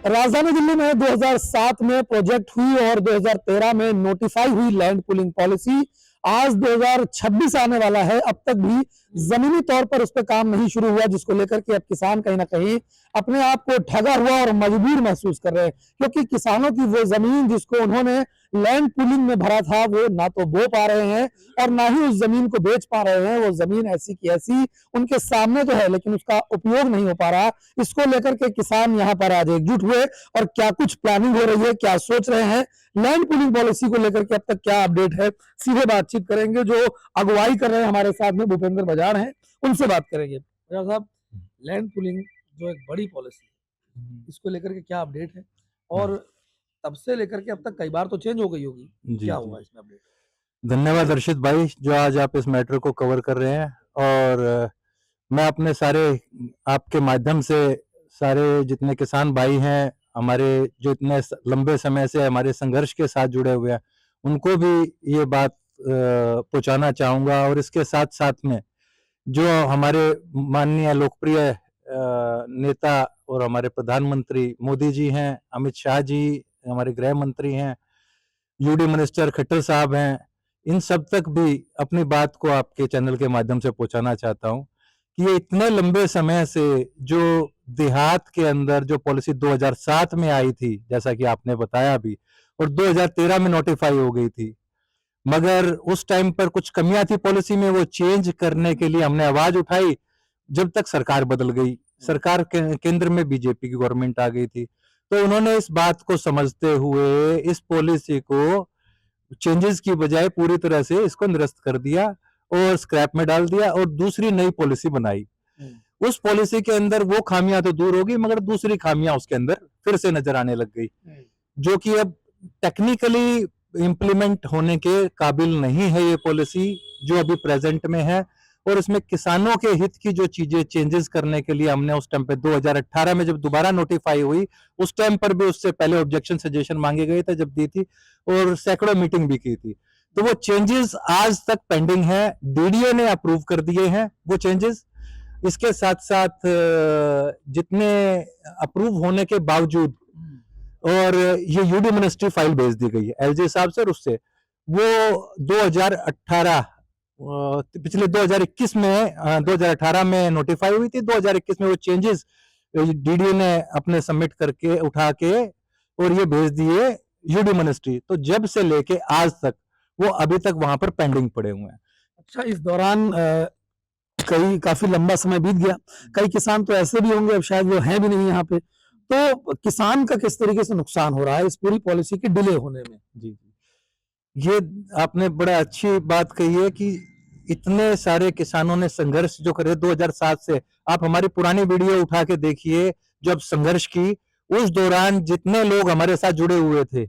राजधानी दिल्ली में 2007 में प्रोजेक्ट हुई और 2013 में नोटिफाई हुई लैंड पूलिंग पॉलिसी आज 2026 आने वाला है, अब तक भी जमीनी तौर पर उस पर काम नहीं शुरू हुआ, जिसको लेकर के अब किसान कहीं ना कहीं अपने आप को ठगा हुआ और मजबूर महसूस कर रहे हैं, क्योंकि किसानों की वो जमीन जिसको उन्होंने लैंड पूलिंग में भरा था वो ना तो बो पा रहे हैं और ना ही उस जमीन को बेच पा रहे हैं। वो जमीन ऐसी की ऐसी उनके सामने तो है, लेकिन उसका उपयोग नहीं हो पा रहा। इसको लेकर के किसान यहाँ पर आज एकजुट हुए और क्या कुछ प्लानिंग हो रही है, क्या सोच रहे हैं, लैंड पूलिंग पॉलिसी को लेकर के अब तक क्या अपडेट है, सीधे बातचीत करेंगे। जो अगुवाई कर रहे हैं हमारे साथ में भूपेंद्र बजाज हैं, उनसे बात करेंगे। बजाज साहब, लैंड पूलिंग जो एक बड़ी पॉलिसी है, इसको लेकर के क्या अपडेट है और तब से लेकर के अब तक कई बार तो चेंज हो गई होगी, क्या हुआ इसमें अपडेट? धन्यवाद अर्षित भाई, जो आज आप इस मैटर को कवर कर रहे हैं। और मैं अपने सारे आपके माध्यम से सारे जितने किसान भाई हैं, हमारे जो इतने लंबे समय से हमारे संघर्ष के साथ जुड़े हुए हैं, उनको भी ये बात पहुंचाना चाहूँगा। और इसके साथ साथ में जो हमारे माननीय लोकप्रिय नेता और हमारे प्रधानमंत्री मोदी जी हैं, अमित शाह जी हमारे गृह मंत्री हैं, यूडी मिनिस्टर खट्टर साहब हैं, इन सब तक भी अपनी बात को आपके चैनल के माध्यम से पहुंचाना चाहता हूं कि ये इतने लंबे समय से जो देहात के अंदर जो पॉलिसी 2007 में आई थी, जैसा कि आपने बताया भी, और 2013 में नोटिफाई हो गई थी, मगर उस टाइम पर कुछ कमियां थी पॉलिसी में। वो चेंज करने के लिए हमने आवाज उठाई, जब तक सरकार बदल गई, सरकार केंद्र में बीजेपी की गवर्नमेंट आ गई थी, तो उन्होंने इस बात को समझते हुए इस पॉलिसी को चेंजेस की बजाय पूरी तरह से इसको निरस्त कर दिया और स्क्रैप में डाल दिया और दूसरी नई पॉलिसी बनाई। उस पॉलिसी के अंदर वो खामियां तो दूर होगी, मगर दूसरी खामियां उसके अंदर फिर से नजर आने लग गई, जो कि अब टेक्निकली इंप्लीमेंट होने के काबिल नहीं है ये पॉलिसी जो अभी प्रेजेंट में है। और इसमें किसानों के हित की जो चीजें चेंजेस करने के लिए हमने उस टाइम पे 2018 में जब दोबारा नोटिफाई हुई, उस टाइम पर भी उससे पहले ऑब्जेक्शन सजेशन मांगे गए थे, जब दी थी, और सैकड़ों मीटिंग भी की थी, तो वो चेंजेस आज तक पेंडिंग है। डीडीए ने अप्रूव कर दिए हैं वो चेंजेस। इसके साथ साथ जितने अप्रूव होने के बावजूद और ये यूडी मिनिस्ट्री फाइल भेज दी गई है एलजी साहब से, और उससे वो 2018 पिछले 2021 में 2018 में नोटिफाई हुई थी, 2021 में वो चेंजेस डीडीए ने अपने सबमिट करके उठा के और ये भेज दिए यूडी मिनिस्ट्री। तो जब से लेके आज तक वो अभी तक वहां पर पेंडिंग पड़े हुए हैं। अच्छा, इस दौरान काफी लंबा समय बीत गया, कई किसान तो ऐसे भी होंगे, अब शायद वो हैं भी नहीं यहाँ पे, तो किसान का किस तरीके से नुकसान हो रहा है इस पूरी पॉलिसी के डिले होने में? जी, ये आपने बड़ा अच्छी बात कही है कि इतने सारे किसानों ने संघर्ष जो करे 2007 से, आप हमारी पुरानी वीडियो उठा के देखिए, जब संघर्ष की उस दौरान जितने लोग हमारे साथ जुड़े हुए थे,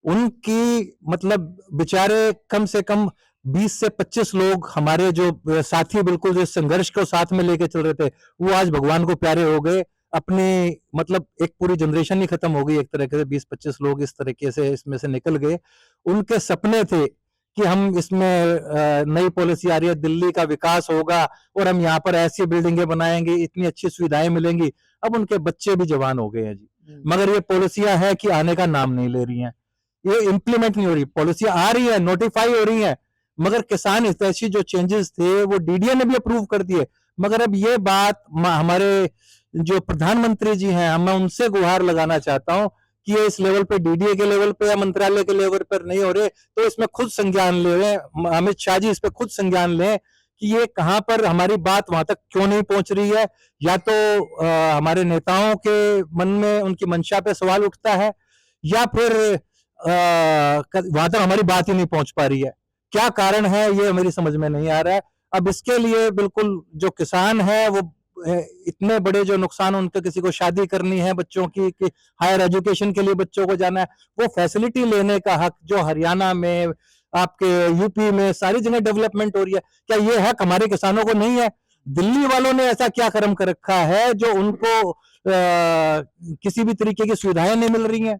उनकी मतलब बेचारे कम से कम 20 से 25 लोग हमारे जो साथी बिल्कुल जो संघर्ष को साथ में लेके चल रहे थे, वो आज भगवान को प्यारे हो गए। अपनी मतलब एक पूरी जनरेशन ही खत्म हो गई एक तरह से, 20-25 लोग इस तरीके से इसमें से निकल गए। उनके सपने थे कि हम इसमें नई पॉलिसी आ रही है, दिल्ली का विकास होगा और हम यहाँ पर ऐसी बिल्डिंगें बनाएंगे, इतनी अच्छी सुविधाएं मिलेंगी। अब उनके बच्चे भी जवान हो गए हैं जी, मगर ये पॉलिसियां है कि आने का नाम नहीं ले रही हैं, ये इंप्लीमेंट नहीं हो रही। पॉलिसी आ रही है, नोटिफाई हो रही है, मगर किसान हितैषी जो चेंजेस थे वो डीडीए ने भी अप्रूव कर दिए। मगर अब ये बात हमारे जो प्रधानमंत्री जी हैं, मैं उनसे गुहार लगाना चाहता हूं कि ये इस लेवल पे, डीडीए के लेवल पे या मंत्रालय के लेवल पर नहीं हो रहे, तो इसमें खुद संज्ञान ले, अमित शाह जी इस पे खुद संज्ञान लें कि ये कहां पर हमारी बात वहां तक क्यों नहीं पहुंच रही है। या तो हमारे नेताओं के मन में उनकी मंशा पे सवाल उठता है, या फिर वहां तक हमारी बात ही नहीं पहुंच पा रही है। क्या कारण है ये मेरी समझ में नहीं आ रहा है। अब इसके लिए बिल्कुल जो किसान है वो इतने बड़े जो नुकसान, उनके किसी को शादी करनी है बच्चों की हायर एजुकेशन के लिए बच्चों को जाना है, वो फैसिलिटी लेने का हक जो हरियाणा में, आपके यूपी में सारी जगह डेवलपमेंट हो रही है, क्या ये हक हमारे किसानों को नहीं है? दिल्ली वालों ने ऐसा क्या कर्म कर रखा है जो उनको किसी भी तरीके की सुविधाएं नहीं मिल रही हैं?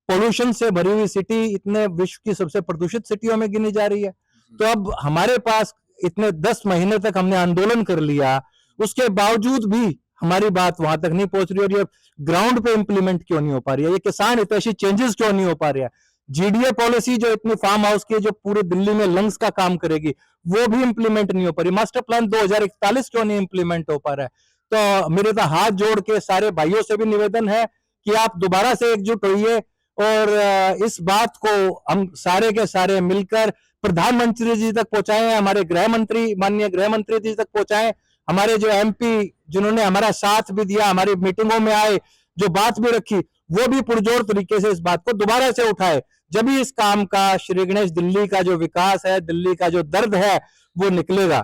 पोल्यूशन से भरी हुई सिटी इतने विश्व की सबसे प्रदूषित सिटियों में गिनी जा रही है। तो अब हमारे पास इतने 10 महीने तक हमने आंदोलन कर लिया, उसके बावजूद भी हमारी बात वहां तक नहीं पहुंच रही, और ये ग्राउंड पे इंप्लीमेंट क्यों नहीं हो पा रही है, ये किसान हितैषी चेंजेस क्यों नहीं हो पा रहे हैं। जीडीए पॉलिसी जो इतनी फार्म हाउस की, जो पूरे दिल्ली में लंग्स का काम करेगी, वो भी इंप्लीमेंट नहीं हो पा रही। मास्टर प्लान 2041 क्यों नहीं इंप्लीमेंट हो पा रहा है। तो मेरे तो हाथ जोड़ के सारे भाइयों से भी निवेदन है कि आप दोबारा से एकजुट होइए, और इस बात को हम सारे के सारे मिलकर प्रधानमंत्री जी तक पहुंचाएं, हमारे गृह मंत्री, माननीय गृह मंत्री जी तक पहुंचाएं, हमारे जो एमपी जिन्होंने हमारा साथ भी दिया, हमारी मीटिंगों में आए, जो बात भी रखी, वो भी पुरजोर तरीके से इस बात को दोबारा से उठाए। जब भी इस काम का, श्री गणेश, दिल्ली का जो विकास है, दिल्ली का जो दर्द है, वो निकलेगा।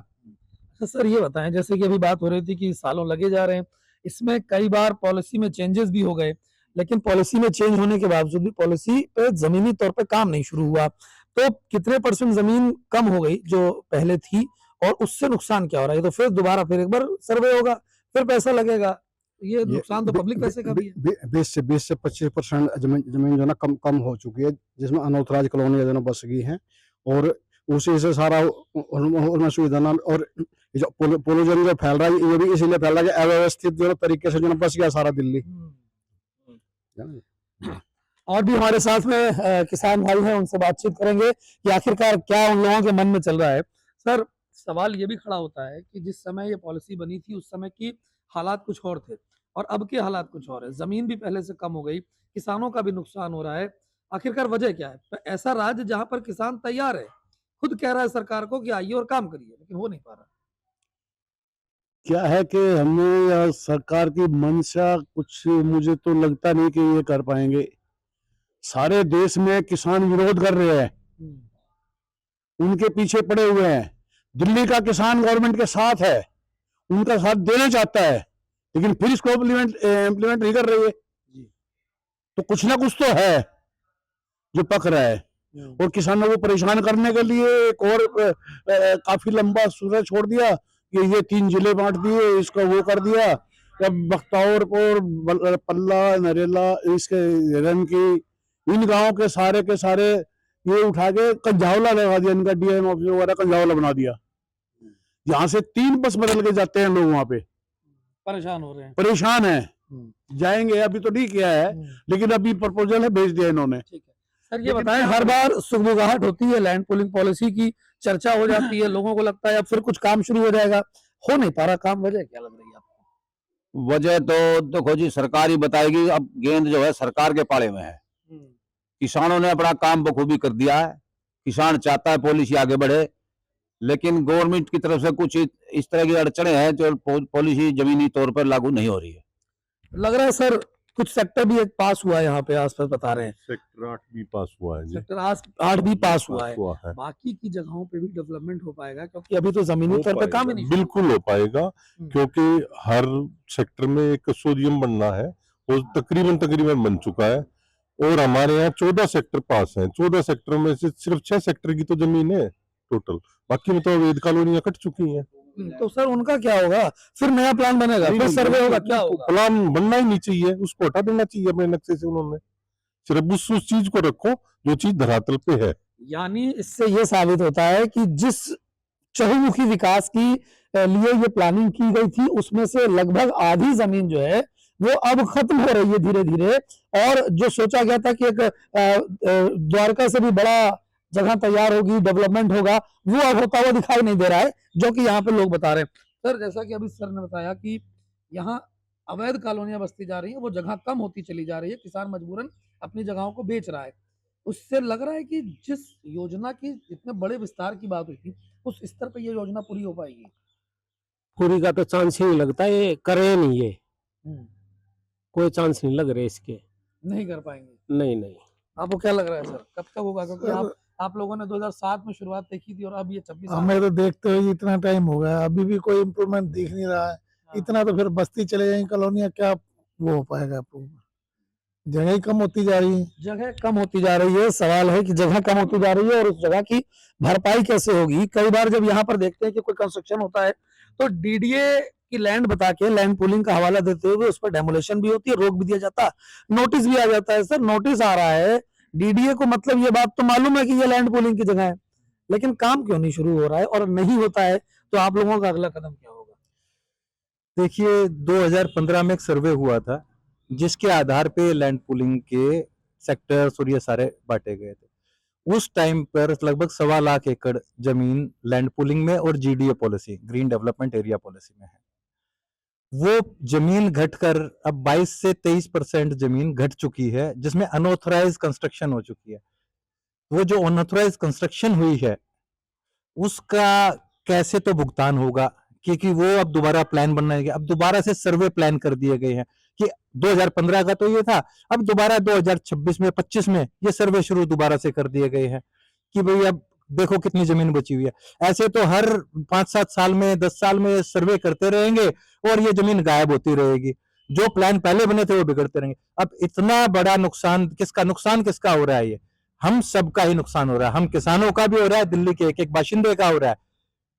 तो सर ये बताएं, जैसे कि अभी बात हो रही थी कि सालों लगे जा रहे हैं, इसमें कई बार पॉलिसी में चेंजेस भी हो गए, लेकिन पॉलिसी में चेंज होने के बावजूद भी पॉलिसी पे जमीनी तौर पे काम नहीं शुरू हुआ। तो कितने % जमीन कम हो गई जो पहले थी, और उससे नुकसान क्या हो रहा है? तो फिर दोबारा फिर एक बार सर्वे होगा, फिर पैसा लगेगा, ये नुकसान तो पब्लिक पैसे का भी है। 20 से 25% जमीन जो ना कम हो चुकी है, जिसमें अनऑथराइज कॉलोनी जो ना बस गई हैं, और उसी से सारा उनमें सुविधा ना, और जो पोल्यूशन जो फैल रहा है, ये भी इसीलिए फैल रहा है कि अव्यवस्थित जो तरीके से जो ना बस गया सारा दिल्ली। और भी हमारे साथ में किसान भाई हैं, उनसे बातचीत करेंगे कि आखिरकार क्या उन लोगों के मन में चल रहा है। सर, सवाल ये भी खड़ा होता है कि जिस समय ये पॉलिसी बनी थी, उस समय की हालात कुछ और थे, और अब के हालात कुछ और है। जमीन भी पहले से कम हो गई, किसानों का भी नुकसान हो रहा है। आखिरकार वजह क्या है? तो ऐसा राज्य जहां पर किसान तैयार है, खुद कह रहा है सरकार को कि आइए और काम करिए, लेकिन हो नहीं पा रहा। क्या है कि हमें या सरकार की मंशा कुछ, मुझे तो लगता नहीं कि ये कर पाएंगे। सारे देश में किसान विरोध कर रहे हैं, उनके पीछे पड़े हुए हैं। दिल्ली का किसान गवर्नमेंट के साथ है, उनका साथ देना चाहता है, लेकिन फिर इसको इम्प्लीमेंट नहीं कर रही है। तो कुछ ना कुछ तो है जो पक रहा है, और किसानों को परेशान करने के लिए एक और काफी लंबा सूरज छोड़ दिया कि ये 3 जिले बांट दिए, इसको वो कर दिया। अब बख्तावरपुर, पल्ला, नरेला, इसके रन की, इन गांवों के सारे ये उठा के कंझावला लगा दिया, इनका डीएम ऑफिस वगैरह कंझावला बना दिया। यहाँ से 3 बस बदल के जाते हैं लोग, वहां पे परेशान हो रहे हैं, परेशान है। जाएंगे, अभी तो नहीं किया है, लेकिन अभी प्रपोजल है, भेज दिया इन्होंने। ठीक है सर, ये बताएं, हर बार सुगबुगाहट होती है, लैंड पूलिंग पॉलिसी की चर्चा हो जाती है, लोगों को लगता है अब फिर कुछ काम शुरू हो जाएगा, हो नहीं पा रहा काम। वजह क्या लग रही है आपको? वजह तो देखो जी, सरकार ही बताएगी। अब गेंद जो है सरकार के पाले में है। किसानों ने अपना काम बखूबी कर दिया है, किसान चाहता है पॉलिसी आगे बढ़े, लेकिन गवर्नमेंट की तरफ से कुछ इस तरह की अड़चने हैं जो पॉलिसी जमीनी तौर पर लागू नहीं हो रही है। लग रहा है सर, कुछ सेक्टर भी एक पास हुआ है यहाँ पे आसपास, बता रहे हैं सेक्टर 8 भी पास हुआ है जी। सेक्टर 8 भी पास हुआ है। है। बाकी की जगहों पे भी डेवलपमेंट हो पाएगा? क्योंकि अभी तो जमीनी तौर पे काम ही नहीं शुरू बिल्कुल हो पाएगा, क्योंकि हर सेक्टर में एक सोडियम बनना है, वो तकरीबन बन चुका है, और हमारे यहाँ 14 सेक्टर पास हैं। 14 सेक्टर में से सिर्फ 6 सेक्टर की तो जमीन है टोटल, बाकी में तो अवैध कॉलोनियां कट चुकी हैं। तो सर उनका क्या होगा? फिर नया प्लान बनेगा, फिर सर्वे होगा, क्या होगा? प्लान बनना ही नहीं चाहिए, उसको हटा देना चाहिए अपने नक्शे से। उन्होंने सिर्फ उस चीज को रखो जो चीज धरातल पे है। यानी इससे ये साबित होता है कि जिस चहुमुखी विकास की लिए ये प्लानिंग की गई थी, उसमें से लगभग आधी जमीन जो है वो अब खत्म हो रही है धीरे धीरे, और जो सोचा गया था कि एक द्वारका से भी बड़ा जगह तैयार होगी, डेवलपमेंट होगा, वो अब होता हुआ दिखाई नहीं दे रहा है, जो कि यहाँ पे लोग बता रहे हैं। सर, जैसा कि अभी सर ने बताया कि यहाँ अवैध कॉलोनियां बसती जा रही हैं, वो जगह कम होती चली जा रही है, किसान मजबूरन अपनी जगहों को बेच रहा है। उससे लग रहा है कि जिस योजना की इतने बड़े विस्तार की बात हुई थी, उस स्तर पर ये योजना पूरी हो पाएगी? पूरी का तो चांस ही नहीं लगता, ये करे नहीं, ये कोई चांस नहीं लग रहे इसके, नहीं कर पाएंगे। नहीं। आपको क्या लग रहा है सर, कब तक होगा? क्योंकि आप लोगों ने 2007 में शुरुआत देखी थी, और अब ये 26 हमें तो देखते हुए इतना टाइम हो गया, अभी भी कोई इम्प्रूवमेंट दिख नहीं रहा है। इतना तो फिर बस्ती चले जाएंगी कॉलोनियां, क्या वो हो पाएगा? जगह ही कम होती जा रही है। जगह कम होती जा रही है। सवाल है कि जगह कम होती जा रही है, और उस जगह की भरपाई कैसे होगी? कई बार जब यहाँ पर देखते हैं कि कोई कंस्ट्रक्शन होता है, तो डीडीए की लैंड बता के, लैंड पूलिंग का हवाला देते हुए उस पर डेमोलेशन भी होती है, रोक भी दिया जाता है, नोटिस भी आ जाता है। सर, नोटिस आ रहा है डीडीए को, मतलब ये बात तो मालूम है कि ये लैंड पूलिंग की जगह है, लेकिन काम क्यों नहीं शुरू हो रहा है? और नहीं होता है तो आप लोगों का अगला कदम क्या होगा? देखिए 2015 में एक सर्वे हुआ था जिसके आधार पे लैंड पूलिंग के सेक्टर्स और ये सारे बांटे गए थे। उस टाइम पर लगभग 1.25 एकड़ जमीन लैंड पूलिंग में और GDA policy, green development area policy में है। वो जमीन घटकर अब 22 से 23% जमीन घट चुकी है, जिसमें अनऑथराइज कंस्ट्रक्शन हो चुकी है। वो जो अनऑथराइज कंस्ट्रक्शन हुई है उसका कैसे तो भुगतान होगा, क्योंकि वो अब दोबारा प्लान बनाएंगे। अब दोबारा से सर्वे प्लान कर दिए गए हैं कि 2015 का तो ये था, अब दोबारा 2026 में 25 में ये सर्वे शुरू दोबारा से कर दिए गए हैं कि भाई अब देखो कितनी जमीन बची हुई है। ऐसे तो हर 5-7 साल में 10 साल में सर्वे करते रहेंगे और ये जमीन गायब होती रहेगी। जो प्लान पहले बने थे वो बिगड़ते रहेंगे। अब इतना बड़ा नुकसान किसका हो रहा है? ये हम सबका ही नुकसान हो रहा है। हम किसानों का भी हो रहा है, दिल्ली के एक एक बाशिंदे का हो रहा है।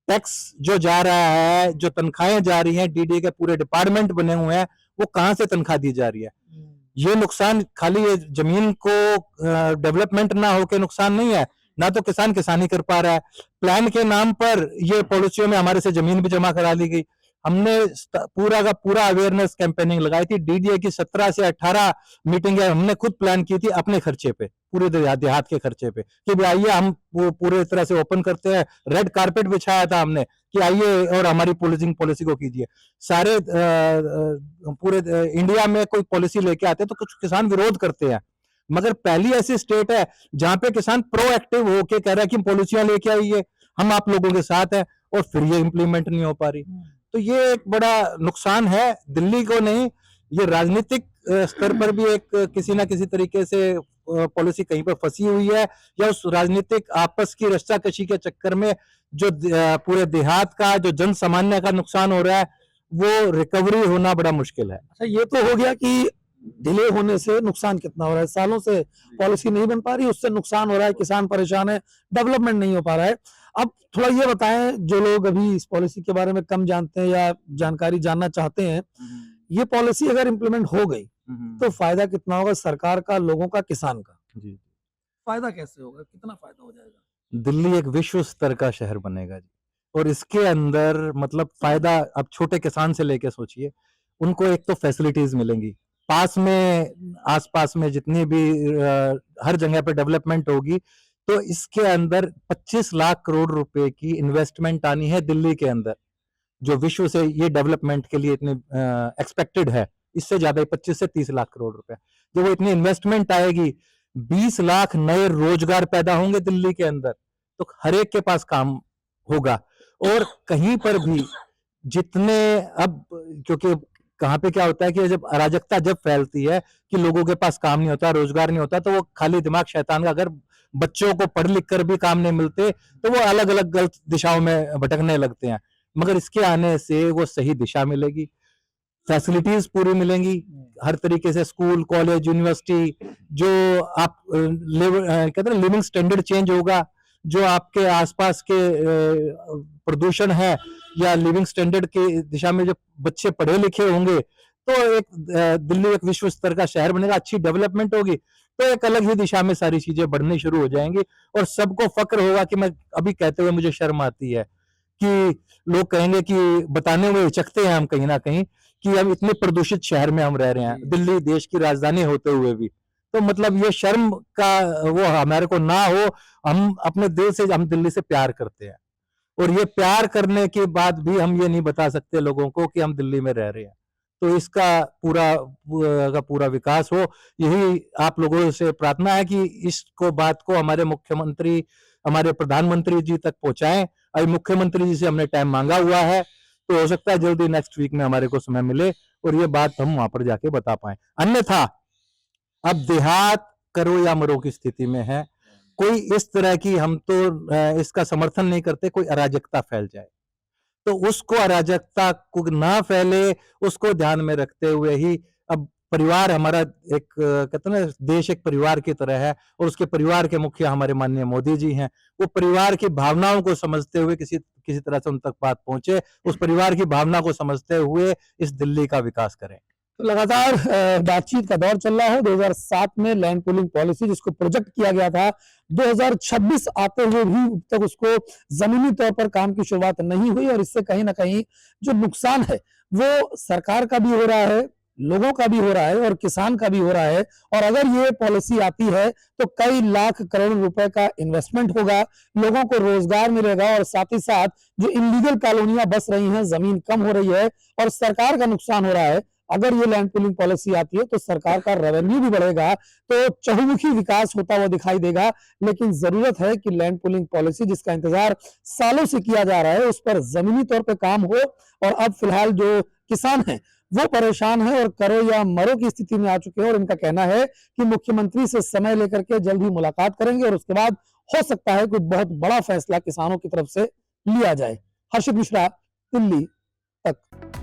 टैक्स जो जा रहा है, जो तनख्वाहें जा रही हैं, डीडी के पूरे डिपार्टमेंट बने हुए हैं, वो कहां से तनख्वाह दी जा रही है? ये नुकसान खाली ये जमीन को डेवलपमेंट ना होके नुकसान नहीं है, ना तो किसान किसानी कर पा रहा है। प्लान के नाम पर ये पॉलिसियों में हमारे से जमीन भी जमा करा ली गई। हमने पूरा का पूरा अवेयरनेस कैंपेनिंग लगाई थी। डीडीए की 17 से 18 मीटिंगें हमने खुद प्लान की थी अपने खर्चे पे, पूरे देहात के खर्चे पे, कि भाई आइए हम पूरे तरह से ओपन करते हैं। रेड कारपेट बिछाया था हमने कि आइए और हमारी पोलिसिंग पॉलिसी को कीजिए। सारे पूरे इंडिया में कोई पॉलिसी लेके आते हैं तो कुछ किसान विरोध करते हैं, मगर पहली ऐसी स्टेट है जहां पे किसान प्रोएक्टिव होके कह रहा है कि पॉलिसियां लेके आइए, हम आप लोगों के साथ हैं, और फिर ये इंप्लीमेंट नहीं हो पा रही। तो ये एक बड़ा नुकसान है दिल्ली को नहीं, ये राजनीतिक स्तर पर भी एक किसी ना किसी तरीके से पॉलिसी कहीं पर फंसी हुई है, या उस राजनीतिक आपस की रस्साकशी के चक्कर में जो पूरे देहात का, जो जन सामान्य का नुकसान हो रहा है, वो रिकवरी होना बड़ा मुश्किल है। अच्छा, ये तो हो गया कि डिले होने से नुकसान कितना हो रहा है। सालों से पॉलिसी नहीं बन पा रही, उससे नुकसान हो रहा है, किसान परेशान है, डेवलपमेंट नहीं हो पा रहा है। अब थोड़ा ये बताएं, जो लोग अभी इस पॉलिसी के बारे में कम जानते हैं या जानकारी जानना चाहते हैं, ये पॉलिसी अगर इम्प्लीमेंट हो गई तो फायदा कितना होगा सरकार का, लोगों का, किसान का? जी, फायदा कैसे होगा, कितना फायदा हो जाएगा? दिल्ली एक विश्व स्तर का शहर बनेगा जी, और इसके अंदर मतलब फायदा अब छोटे किसान से लेके सोचिए, उनको एक तो फैसिलिटीज मिलेंगी पास में, आसपास में जितनी भी हर जगह पे डेवलपमेंट होगी, तो इसके अंदर 25 लाख करोड़ रुपए की इन्वेस्टमेंट आनी है दिल्ली के अंदर, जो विश्व से ये डेवलपमेंट के लिए इतने एक्सपेक्टेड है। इससे ज्यादा 25 से 30 लाख करोड़ रुपए, जब वो इतनी इन्वेस्टमेंट आएगी, 20 लाख नए रोजगार पैदा होंगे दिल्ली के अंदर, तो हर एक के पास काम होगा। और कहीं पर भी जितने अब, क्योंकि कहाँ पे क्या होता है कि जब अराजकता जब फैलती है कि लोगों के पास काम नहीं होता, रोजगार नहीं होता, तो वो खाली दिमाग शैतान का, अगर बच्चों को पढ़ लिख कर भी काम नहीं मिलते तो वो अलग अलग गलत दिशाओं में भटकने लगते हैं। मगर इसके आने से वो सही दिशा मिलेगी, फैसिलिटीज पूरी मिलेंगी, हर तरीके से स्कूल, कॉलेज, यूनिवर्सिटी, जो आप कहते हैं लिविंग स्टैंडर्ड चेंज होगा, जो आपके आसपास के प्रदूषण है या लिविंग स्टैंडर्ड के दिशा में जो बच्चे पढ़े लिखे होंगे, तो एक दिल्ली एक विश्व स्तर का शहर बनेगा, अच्छी डेवलपमेंट होगी, तो एक अलग ही दिशा में सारी चीजें बढ़नी शुरू हो जाएंगी। और सबको फक्र होगा कि मैं अभी कहते हुए मुझे शर्म आती है कि लोग कहेंगे कि बताने में हिचकते हैं हम कहीं ना कहीं कि हम इतने प्रदूषित शहर में हम रह रहे हैं, दिल्ली देश की राजधानी होते हुए भी। तो मतलब ये शर्म का वो हमारे को ना हो, हम अपने दिल से, हम दिल्ली से प्यार करते हैं, और ये प्यार करने के बाद भी हम ये नहीं बता सकते लोगों को कि हम दिल्ली में रह रहे हैं। तो इसका पूरा विकास हो, यही आप लोगों से प्रार्थना है कि इसको बात को हमारे मुख्यमंत्री, हमारे प्रधानमंत्री जी तक पहुंचाएं। अभी मुख्यमंत्री जी से हमने टाइम मांगा हुआ है, तो हो सकता है जल्दी नेक्स्ट वीक में हमारे को समय मिले और ये बात हम वहां पर जाके बता पाए। अन्यथा अब देहात करो या मरो की स्थिति में है। कोई इस तरह की, हम तो इसका समर्थन नहीं करते कोई अराजकता फैल जाए, तो उसको, अराजकता को ना फैले, उसको ध्यान में रखते हुए ही अब परिवार हमारा एक, कहते हैं ना, देश एक परिवार की तरह है, और उसके परिवार के मुखिया हमारे माननीय मोदी जी हैं। वो परिवार की भावनाओं को समझते हुए किसी तरह से उन तक बात पहुंचे, उस परिवार की भावना को समझते हुए इस दिल्ली का विकास करें। तो लगातार बातचीत का दौर चल रहा है। 2007 में लैंड पूलिंग पॉलिसी जिसको प्रोजेक्ट किया गया था, 2026 आते हुए भी अब तक उसको जमीनी तौर पर काम की शुरुआत नहीं हुई, और इससे कहीं ना कहीं जो नुकसान है वो सरकार का भी हो रहा है, लोगों का भी हो रहा है और किसान का भी हो रहा है। और अगर ये पॉलिसी आती है तो कई लाख करोड़ रुपए का इन्वेस्टमेंट होगा, लोगों को रोजगार मिलेगा और साथ ही साथ जो इलीगल कॉलोनियां बस रही हैं, जमीन कम हो रही है और सरकार का नुकसान हो रहा है। अगर ये लैंड पूलिंग पॉलिसी आती है तो सरकार का रेवेन्यू भी बढ़ेगा, तो चहुमुखी विकास होता हुआ दिखाई देगा। लेकिन जरूरत है कि लैंड पूलिंग पॉलिसी जिसका इंतजार सालों से किया जा रहा है उस पर जमीनी तौर पर काम हो। और अब फिलहाल जो किसान हैं वो परेशान है और करो या मरो की स्थिति में आ चुके हैं और इनका कहना है कि मुख्यमंत्री से समय लेकर के जल्द ही मुलाकात करेंगे और उसके बाद हो सकता है कोई बहुत बड़ा फैसला किसानों की तरफ से लिया जाए। हर्षित मिश्रा, दिल्ली तक।